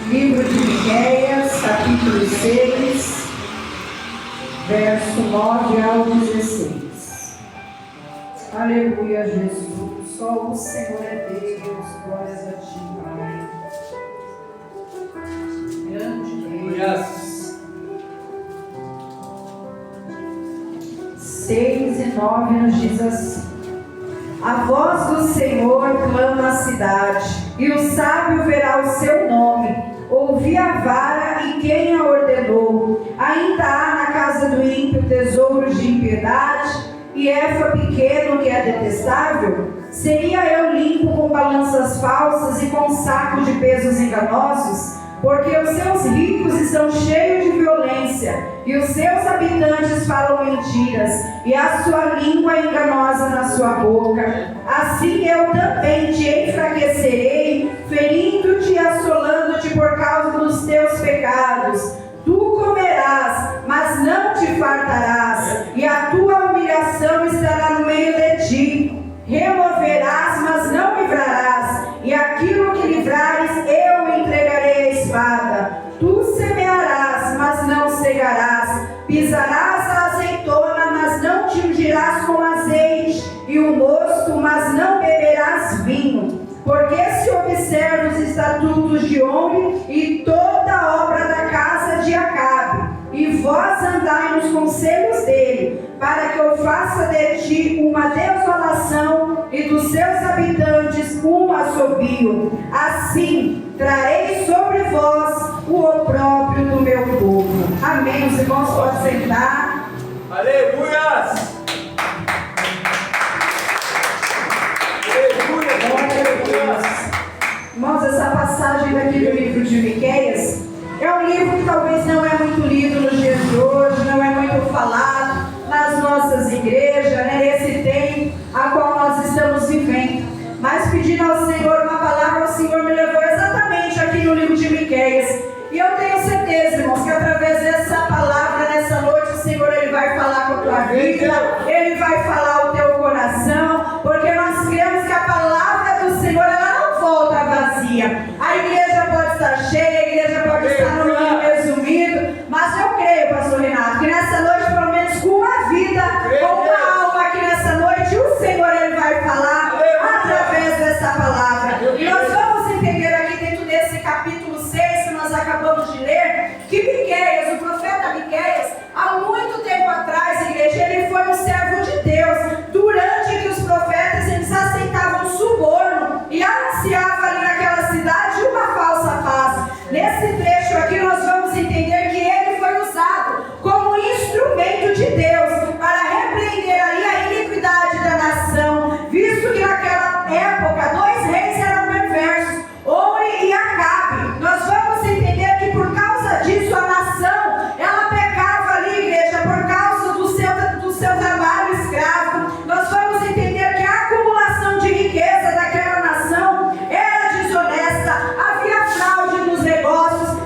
Livro de Miqueias, capítulo 6, verso 9 ao 16. Aleluia, Jesus. Só o Senhor é Deus. Glórias a Ti, Pai. Grande Deus. 6 e 9 nos diz assim: a voz do Senhor clama a cidade, e o sábio verá o seu nome. Ouvi a vara e quem a ordenou. Ainda há na casa do ímpio tesouros de impiedade, e Efa pequeno que é detestável? Seria eu limpo com balanças falsas e com sacos de pesos enganosos? Porque os seus ricos estão cheios de violência, e os seus habitantes falam mentiras, e a sua língua é enganosa na sua boca. Assim eu também te enfraquecerei, ferindo-te e assolando-te por causa dos teus pecados. Tu comerás, mas não te fartarás, e a tua humilhação estará no meio de ti. Removerás, mas não livrarás, e aquilo que livrares eu entregarei à espada. Tu semearás, mas não cegarás, pisarás a azeitona, mas não te ungirás com azeite, e o mosto, mas não beberás vinho. Porque se observa os estatutos de Omri e toda a obra da casa de Acabe, e vós andai nos conselhos dele, para que eu faça de ti uma desolação e dos seus habitantes um assobio. Assim trarei sobre vós o opróbrio do meu povo. Amém. Os irmãos podem sentar. Aleluias! Irmãos, essa passagem daqui do livro de Miqueias é um livro que talvez não é muito lido nos dias de hoje, não é muito falado nas nossas igrejas, nesse tempo a qual nós estamos vivendo. Mas pedindo ao Senhor uma palavra, o Senhor me levou exatamente aqui no livro de Miqueias. E eu tenho certeza, irmãos, que através dessa palavra, nessa noite, o Senhor ele vai falar com a tua vida, ele vai falar o teu coração, porque nós cremos que a palavra do Senhor ela não volta vazia. A igreja pode estar cheia, a igreja pode estar no meio resumido, mas eu creio, pastor Renato, que nessa noite, pelo menos com uma vida, com uma alma aqui nessa noite, o Senhor ele vai falar através dessa palavra. E nós vamos entender aqui dentro desse capítulo 6 que nós acabamos de ler, que Miqueias, o profeta Miqueias, há muito tempo atrás, igreja, ele foi um servo de Deus, durante que os profetas eles aceitavam suborno e anunciavam ali naquela cidade uma falsa paz. Nesse trecho aqui nós vamos entender que ele foi usado como instrumento de Deus para repreender ali a iniquidade da nação, visto que naquela época dois reis eram perversos, Omri e Acabe. Nós vamos entender que por causa disso a nação ela pecava ali, igreja, por causa do seu trabalho escravo. Nós vamos entender que a acumulação de riqueza daquela nação era desonesta, havia fraude nos negócios,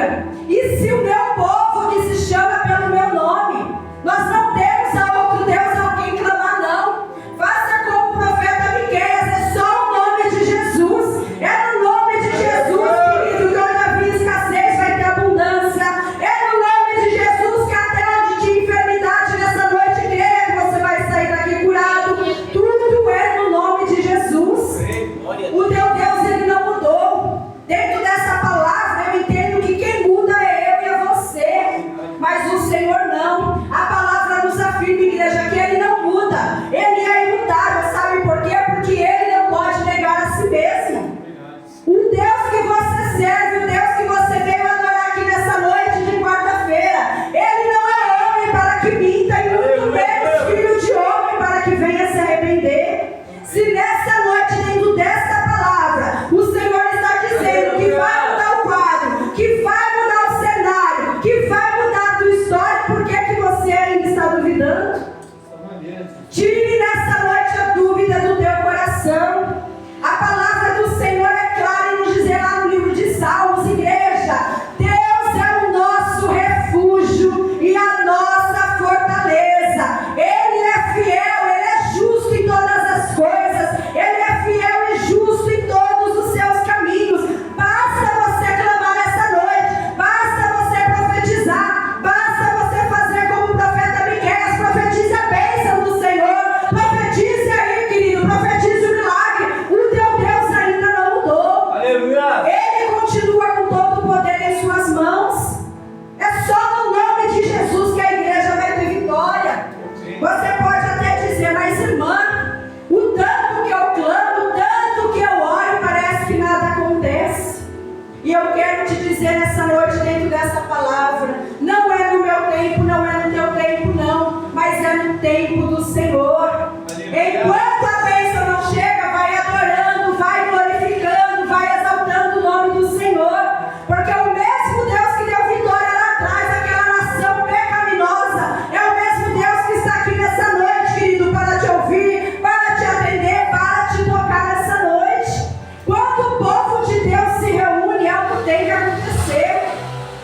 aleluia. E se o meu povo que se chama pelo meu nome, nós não temos a outro Deus a quem clamar, não. Faça como o profeta Miqueias, é só o nome de Jesus. É no nome de Jesus, querido, que onde havia escassez vai ter abundância. É no nome de Jesus que até onde tinha enfermidade nessa noite, creia que você vai sair daqui curado. Tudo é no nome de Jesus. O teu Deus, ele não mudou. Dentro dessa palavra eu entendo que quem muda é eu e é você, mas o Senhor não. A palavra nos afirma, igreja, que ele não muda. Ele é imutável. Sabe por quê? Porque ele não pode negar a si mesmo. O Deus que você serve, o Deus que você veio adorar aqui nessa noite de quarta-feira, ele não é homem para que minta, e muito menos filho de homem para que venha se arrepender. Se nessa noite, dentro dessa palavra, o Senhor está dizendo que vai mudar o quadro, que vai mudar o cenário, que vai mudar a tua história, por que você ainda está duvidando? Tire nessa noite a dúvida do teu coração. A palavra do Senhor é clara em nos dizer lá no livro de Salmos, igreja: Deus é o nosso refúgio e a nossa fortaleza. Ele é fiel, ele é justo em todas as coisas. Ele é fiel e justo em todos os seus caminhos. Basta você clamar essa noite, basta você profetizar, basta você fazer como o profeta Miqueias, profetize a bênção do Senhor. Profetize aí, querido, profetize o milagre. O teu Deus ainda não mudou. Aleluia. Ele continua com todo o poder em suas mãos. É só no nome de Jesus que a igreja vai ter vitória. Você pode até dizer: mas irmã, o tanto que eu clamo, o tanto que eu oro, parece que nada acontece. E eu quero te dizer nessa noite, dentro dessa palavra, não é no meu tempo, não é no teu tempo, não, mas é no tempo do Senhor. Enquanto a bênção não chega, vai adorando, vai glorificando, vai exaltando o nome do Senhor, porque o mesmo Deus que deu vitória lá atrás, aquela nação pecaminosa, é o mesmo Deus que está aqui nessa noite, querido, para te ouvir, para te atender, para te tocar nessa noite. Quando o povo de Deus se reúne, algo tem que acontecer.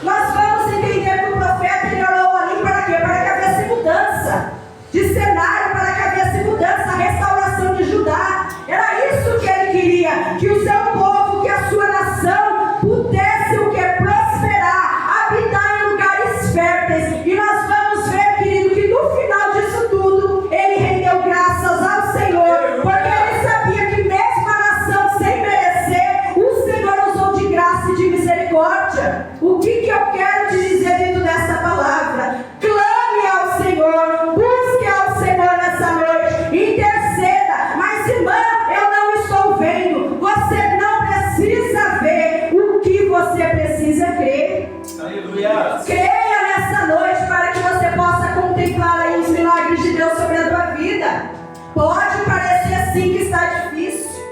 Nós vamos entender que o profeta ele orou ali para quê? Para que houvesse mudança de cenário, para que houvesse mudança, restauração de Judá. Era isso que ele queria, que o seu povo, que a sua nação pudesse o que? Prosperar, habitar em lugares férteis. E nós vamos ver, querido, que no final disso tudo, ele rendeu graças ao Senhor, porque ele sabia que mesmo a nação sem merecer, o Senhor usou de graça e de misericórdia. O que eu quero te dizer dentro dessa palavra? Clame ao Senhor, busque ao Senhor nessa noite, interceda. Mas irmã, eu não estou vendo. Você não precisa ver, o que você precisa crer. Aleluia. Creia nessa noite para que você possa contemplar aí os milagres de Deus sobre a tua vida. Pode parecer assim que está difícil.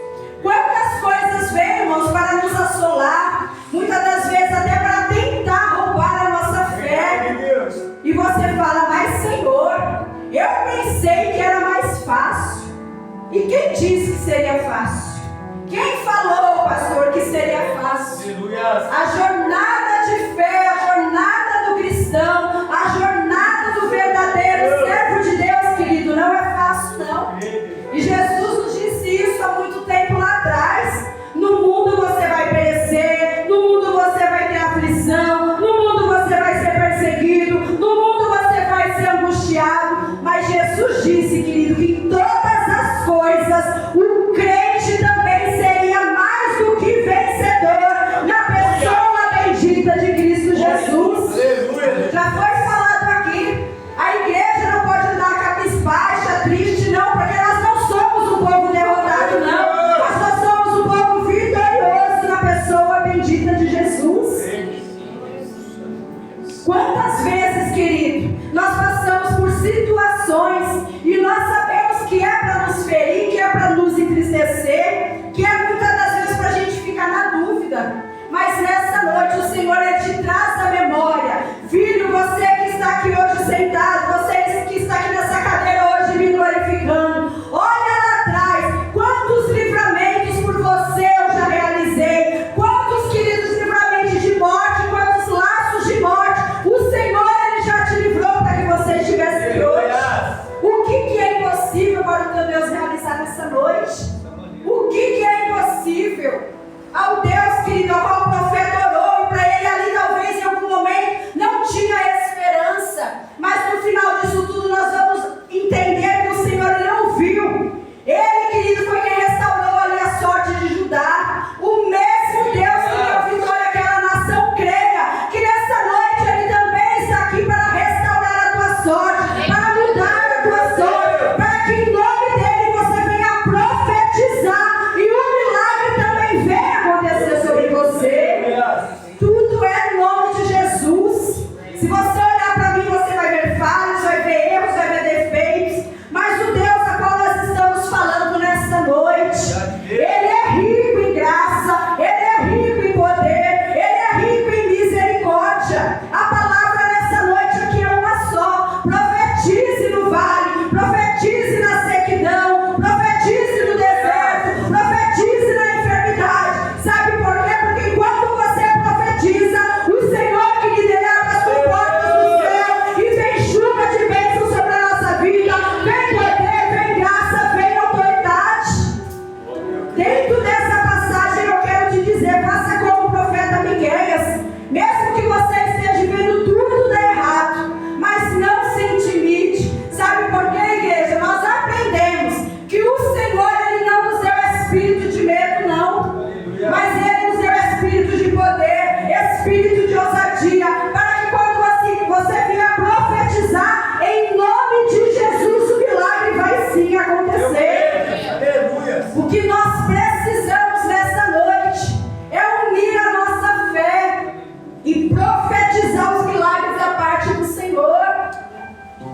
Quantas coisas vêm, irmãos, para nos assolar, muitas das vezes até para tentar roubar a nossa fé. E você fala: mas Senhor, eu pensei que era mais fácil. E quem disse que seria fácil? Quem falou, pastor, que seria fácil? Aleluia. A jornada de fé, a jornada do cristão, a jornada do verdadeiro servo de Deus, querido, não é fácil, não. E Jesus nos disse isso há muito tempo lá atrás. No mundo você vai perecer, no mundo você vai ter aflição, no mundo você vai ser perseguido, no mundo você vai ser angustiado. Mas Jesus disse, querido, que em todas as coisas o crente também seria mais do que vencedor na pessoa bendita de Cristo Jesus. Aleluia. Já foi falado aqui, a igreja não pode andar cabisbaixa, triste, não, porque nós não somos um povo derrotado, não. Nós somos um povo vitorioso na pessoa bendita de Jesus. Quantas vezes, querido, nós passamos por situações e nós sabemos que é para nos ferir, que é para nos entristecer, que é muitas das vezes para a gente ficar na dúvida. Mas nessa noite o Senhor ele te traz a memória. Filho, você que está aqui hoje sentado, você que está aqui nessa cadeira hoje me glorificando, olha lá atrás, quantos livramentos por você eu já realizei, quantos queridos livramentos de morte, quantos Se você olhar para mim, você vai ver falhas, vai ver erros, vai ver defeitos. Mas o Deus a qual nós estamos falando nessa noite, Ele é rico em graça, Ele é rico em poder, Ele é rico em misericórdia. A palavra nessa noite aqui é uma só: profetize no vale, profetize na sequidão, profetize no deserto, profetize na enfermidade. Sabe por quê? Porque enquanto você profetiza, o Senhor que lhe abre as portas do céu e vem chuva de bênção sobre a nossa vida, vem poder, vem graça, vem autoridade. Dentro dessa passagem eu quero te dizer, faça como o profeta Miqueias. Mesmo que você esteja vendo tudo dar errado, mas não se intimide. Sabe por quê, igreja? Nós aprendemos que o Senhor, Ele não nos deu espírito de medo, não, mas Ele nos deu espírito de poder, espírito de ousadia, para que quando você vier profetizar, em nome de Jesus, o milagre vai sim acontecer. Aleluia. O que nós precisamos nessa noite é unir a nossa fé e profetizar os milagres da parte do Senhor.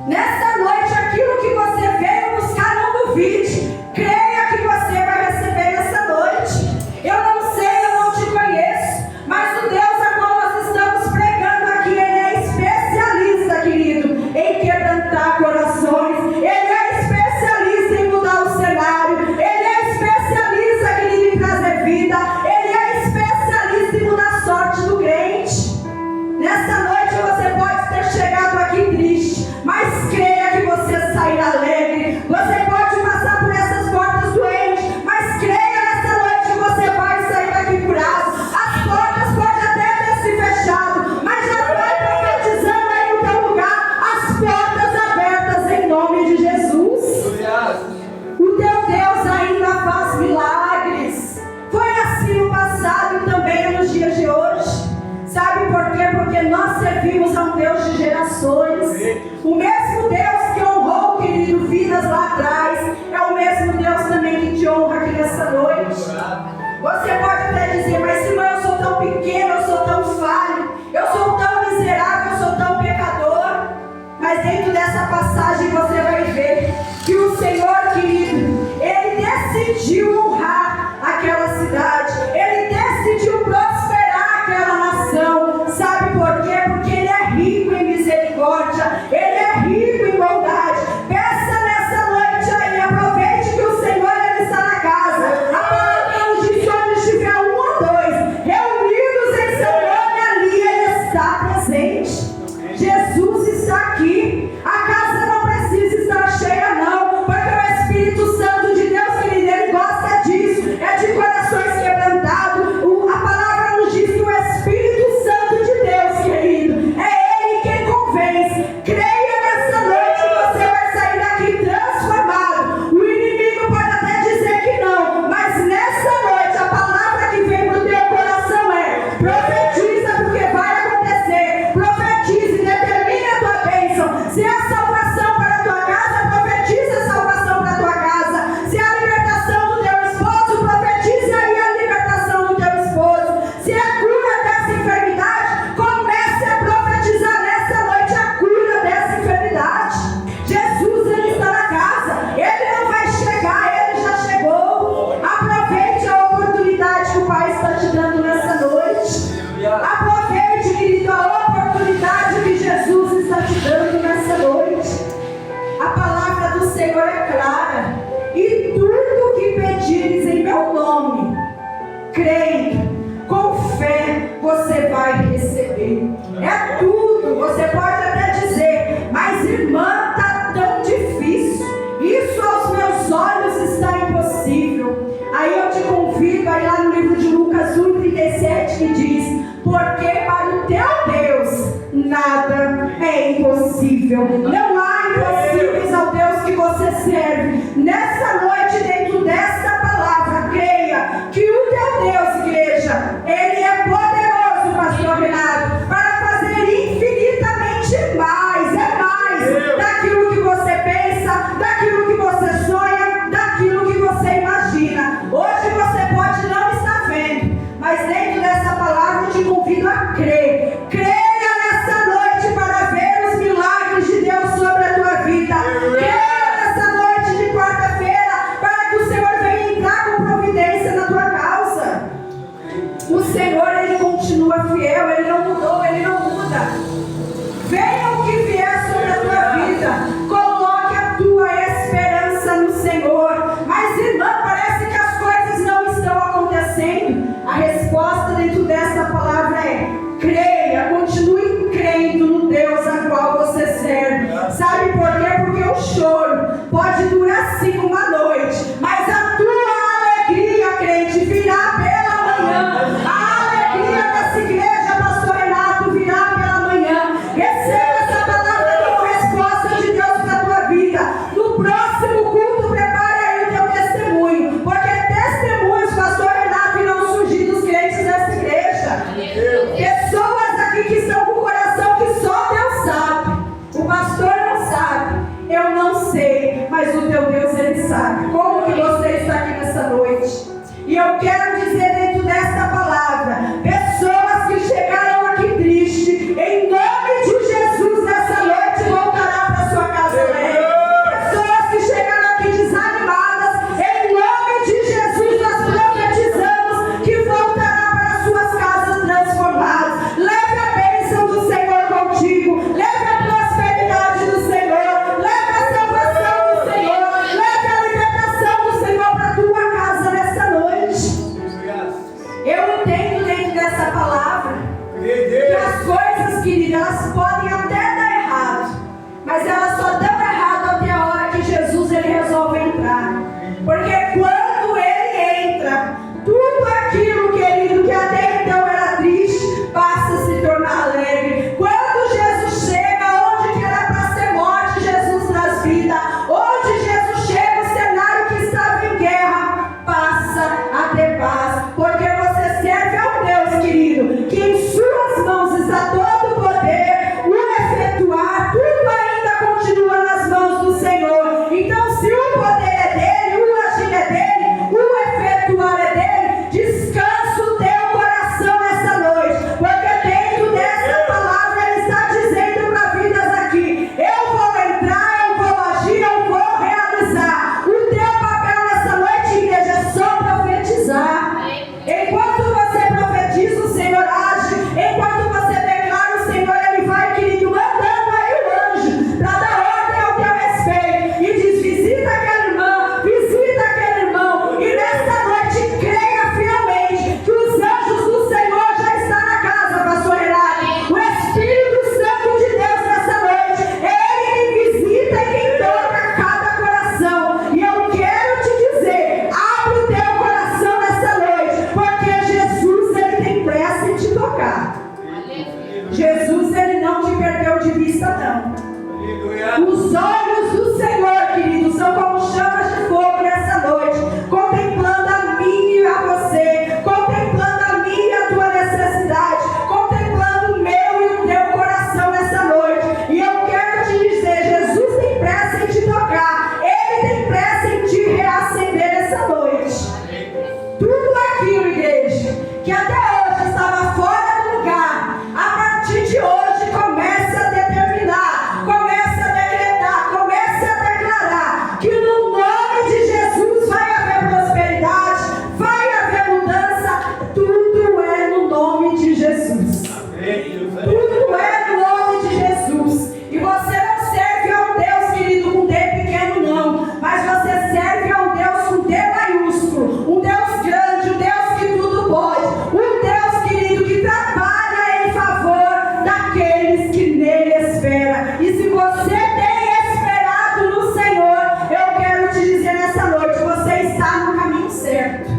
Nessa noite, aquilo que você veio buscar, não duvide, creia que você vai receber nessa noite. Eu não sei, eu não te conheço, mas o Deus a qual nós estamos pregando aqui, Ele é especialista, querido, em quebrantar corações. Ele é especialista em mudar o cenário. Ele é especialista, querido, em trazer vida. Ele é especialista em mudar a sorte do crente. Nessa noite você pode ter chegado aqui triste, mas creia que você sairá alegre. Você pode passar por essas portas doentes, mas creia nessa noite que você vai sair daqui curado. As portas podem até ter se fechado, mas já vai profetizando aí no teu lugar as portas abertas em nome de Jesus. O teu Deus ainda faz milagres. Foi assim no passado e também nos dias de hoje. Sabe por quê? Porque nós servimos a um Deus de gerações. O mesmo Deus que honrou, querido, vidas lá atrás, é o mesmo Deus também que te honra aqui nessa noite. Você pode até dizer, mas irmã, eu sou tão pequeno, eu sou tão falho, eu sou tão miserável, eu sou tão pecador. Mas dentro dessa passagem você vai ver que o Senhor, querido, Ele decidiu honrar aquela cidade. Ele decidiu prosperar aquela nação. Sabe por quê? Porque Ele é rico em misericórdia, Ele é rico em bondade. Peça nessa noite aí, aproveite que o Senhor, Ele está na casa. A palavra nos diz que onde estiver um ou dois reunidos em seu nome, ali Ele está presente. Jesus está aqui. A casa não precisa estar cheia, não, porque o Espírito Santo de Deus, querido, Ele gosta disso, é de corações quebrantados. A palavra nos diz que o Espírito Santo de Deus, querido, é Ele quem convence. Creia nessa noite que você vai sair daqui transformado. O inimigo pode até dizer que não, mas nessa noite a palavra que vem do teu coração é: profetiza, porque vai acontecer. Profetize, determine a tua bênção. Se é salvação para a tua casa, profetiza a salvação para a tua casa. Se é a libertação do teu esposo, profetize aí a libertação do teu esposo. Se é a cura dessa enfermidade, comece a profetizar nessa noite a cura dessa enfermidade. Jesus, Ele está na casa. Ele não vai chegar, Ele já chegou. Aproveite a oportunidade que o Pai está te dando nessa noite. Aproveite, querido, a oportunidade que Jesus está te dando nessa noite. A palavra do Senhor é clara: e tudo que pedires em meu nome, crendo, com fé, você vai receber. É tudo. Você pode até dizer, mas irmã, está tão difícil, isso aos meus olhos está impossível. Aí eu te convido a ir lá no livro de Lucas 1:37, que diz: porque para o teu Deus nada é impossível. Não há impossíveis ao Deus que você serve. Nessa noite, dentro desta palavra, creia que o teu Deus, igreja, Ele é poderoso, pastor Renato, para fazer infinitamente mais. É mais daquilo que você pensa, daquilo que você sonha, daquilo que você imagina. Hoje você pode não estar vendo, mas dentro dessa palavra eu te convido a crer. Creia nessa noite para Sabe por quê? Porque o choro pode durar sim uma noite, mas a tua alegria, crente, virá pela manhã. A alegria dessa igreja, pastor Renato, virá pela manhã. Receba essa palavra como resposta de Deus para a tua vida. No próximo culto, prepare aí o teu testemunho, porque testemunhos, pastor Renato, irão surgir dos crentes dessa igreja. Pessoas aqui que estão com o coração que só Deus sabe. O pastor não sabe, eu não sei, mas o teu Deus, ele sabe. Como que você está aqui nessa noite? E eu quero dizer dentro desta palavra, pessoas que chegaram aqui tristes, em nome de Jesus, nessa noite voltará para sua casa alegre. Pessoas que chegaram aqui desanimadas, em nome de Jesus nós profetizamos que voltará para suas casas transformadas. Leve a bênção do Senhor contigo, leve a prosperidade do Senhor, leve a salvação do Senhor, leve a libertação do Senhor para a tua casa nessa noite. Eu entendo dentro dessa palavra que as coisas, querida, elas podem até dar errado, mas elas só dão errado até a hora que Jesus ele resolve entrar. Porque quando ele entra, tudo aquilo, querido, que até então era triste, passa a se tornar alegre. Quando Jesus chega, onde que era para ser morte, Jesus traz vida. Onde Jesus chega, o cenário que estava em guerra passa a ter paz. Porque você serve a um Deus, querido, que em suas mãos está todo o poder, o efetuar, tudo ainda continua nas mãos do Senhor. Então, se o poder é dele, o agir é dele, o efetuar é dele, descansa o teu coração nessa noite, porque dentro dessa palavra ele está dizendo para vidas aqui: eu vou entrar, eu vou agir, eu vou realizar. O teu papel nessa noite, igreja, é só profetizar. Enquanto você profetiza, o Senhor age. Enquanto você declara, o Senhor ele vai, querido, mandando aí o anjo para dar ordem ao teu respeito e diz: visita aquela irmã, visita aquele irmão. E nessa noite creia fielmente que os anjos do Senhor já estão na casa, pastor Renato. O Espírito Santo de Deus nessa noite, ele quem visita e quem toca cada coração. E eu quero te dizer, abre o teu coração nessa noite, porque Jesus ele tem pressa em te tocar. Jesus ele não te perdeu de vista, não. Os olhos do Senhor, querido, são como chamas de fogo nessa noite, contemplando a mim e a você, contemplando a mim e a tua necessidade, contemplando o meu e o teu coração nessa noite. E eu quero te dizer, Jesus tem pressa em te tocar, ele tem pressa em te reacender nessa noite. Tudo aquilo, igreja, que até hoje estava fora do lugar, a partir de hoje comece a determinar, comece a decretar, comece a declarar que no nome de Jesus vai haver prosperidade, vai haver mudança. Tudo é no nome de Jesus. Tudo é no nome de Jesus. E você não serve a um Deus, querido, com D pequeno não, mas você serve a um Deus com D maiúsculo, um Deus grande, um Deus que tudo pode, um Deus, querido, que trabalha em favor daqueles que nele esperam. E se você tem esperado no Senhor, eu quero te dizer nessa noite, você está no caminho certo.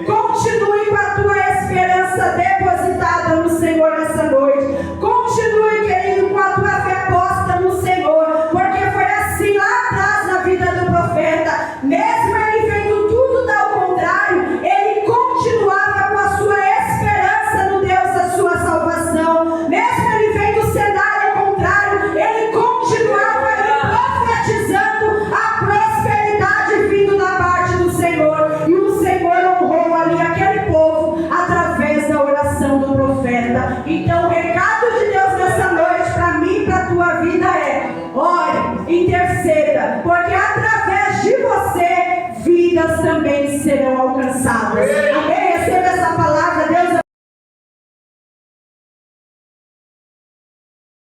Continue com a tua esperança depositada no Senhor nessa noite. Continue, querido, com a tua fé posta no Senhor, porque foi assim lá atrás na vida do profeta. Mesmo ele vendo tudo ao contrário, ele continuava com a sua esperança no Deus da sua salvação. Mesmo ele vendo o cenário ao contrário, ele continuava profetizando a prosperidade vindo da parte do Senhor. E o Senhor honrou ali aquele povo através da oração do profeta. Então o recado de Deus nessa noite para mim e para a tua vida é: ore, interceda, porque através de você vidas também serão alcançadas. Amém?